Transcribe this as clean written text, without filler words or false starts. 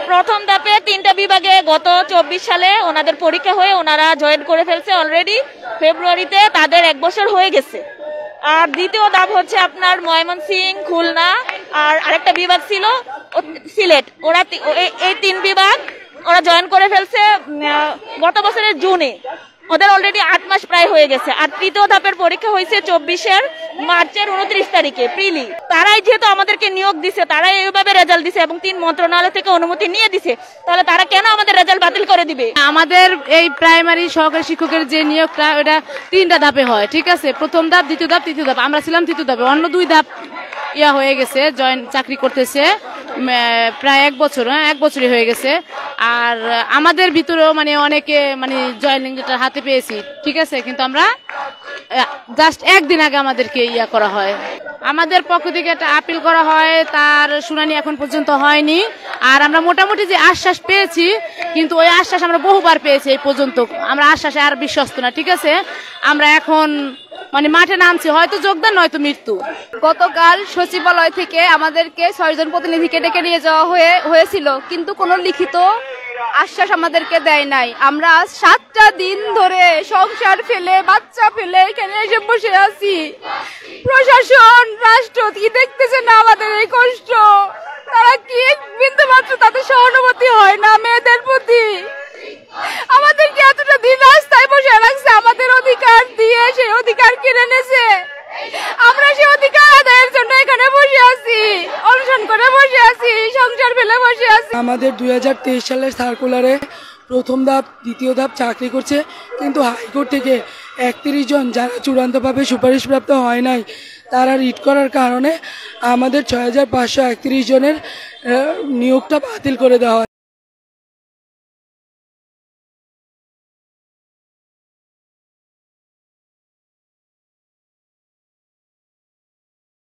প্রথম ধাপে 3টা বিভাগে গত 24 সালে ওনাদের পরীক্ষা হয়ে ওনারা জয়েন করে ফেলছে অলরেডি। ফেব্রুয়ারিতে তাদের 1 বছর হয়ে গেছে। আর দ্বিতীয় ধাপ হচ্ছে আপনার ময়মনসিংহ, খুলনা, আর আরেকটা বিভাগ ছিল সিলেট। ওরা এই 3 বিভাগ ওরা জয়েন করে ফেলছে গত বছরের জুনে। ওদের অলরেডি 8 মাস প্রায় হয়ে গেছে। আর তৃতীয় ধাপের পরীক্ষা হয়েছে 24 মার্চের 29 তারিখে প্রিলি। তারাই যেহেতু আমাদেরকে নিয়োগ দিছে, তারাই এইভাবে রেজাল্ট দিছে এবং 3 মন্ত্রণালয় থেকে অনুমতি নিয়ে দিছে, তাহলে তারা কেন আমাদের রেজাল্ট বাতিল করে দিবে? আমাদের এই প্রাইমারি সহকারী শিক্ষকের যে নিয়োগটা ওটা 3টা ধাপে হয়, ঠিক আছে? প্রথম ধাপ, দ্বিতীয় ধাপ, তৃতীয় ধাপ। আমরা ছিলাম তৃতীয় ধাপে। অন্য 2 ধাপ হয়ে গেছে, জয়েন চাকরি করতেছে প্রায় 1 বছর, 1 বছরই হয়ে গেছে। আর আমাদের ভিতরেও মানে অনেকে মানে জয়েনিং লেটার হাতে পেয়েছি, ঠিক আছে? কিন্তু আমরা জাস্ট 1 দিন আগে আমাদেরকে করা হয়। আমাদের পক্ষ থেকে একটা আপিল করা হয়, তার শুনানি এখন পর্যন্ত হয়নি। আর আমরা মোটামুটি যে আশ্বাস পেয়েছি, কিন্তু ওই আশ্বাস আমরা বহুবার পেয়েছি এই পর্যন্ত। আমরা আশ্বাসে আর বিশ্বস্ত না, ঠিক আছে? আমরা এখন মানে মাঠে নামছি, হয়তো যোগদান নয়তো মৃত্যু। গতকাল সচিবালয় থেকে আমাদেরকে 6 জন প্রতিনিধিকে ডেকে নিয়ে যাওয়া হয়েছিল, কিন্তু কোনো লিখিত আশ্বাস আমাদেরকে দেয় নাই। আমরা 7টা দিন ধরে সংসার ফেলে, বাচ্চা ফেলে এখানে এসে বসে আছি। প্রশাসন, রাষ্ট্র কি দেখতেছে না আমাদের এই কষ্ট? তারা কি বিন্দু মাত্র তাদের সহানুভূতি হয় না মেয়েদের প্রতি? আমাদেরকে এতটা দিন রাস্তায় বসে রাখছে, আমাদের অধিকার দিয়ে সেই অধিকার কিনে নেছে। আমরা সেই অধিকার আদায়ের জন্য এখানে বসে আছি, অনশন করে বসে আছি, সংসার ফেলে বসে আছি। আমাদের 2023 সালের সার্কুলারে প্রথম ধাপ, দ্বিতীয় ধাপ চাকরি করছে, কিন্তু হাইকোর্ট থেকে 31 জন যারা চূড়ান্তভাবে সুপারিশপ্রাপ্ত হয় নাই, তারা রিট করার কারণে আমাদের 6531 জনের নিয়োগটা বাতিল করে দেওয়া হয়।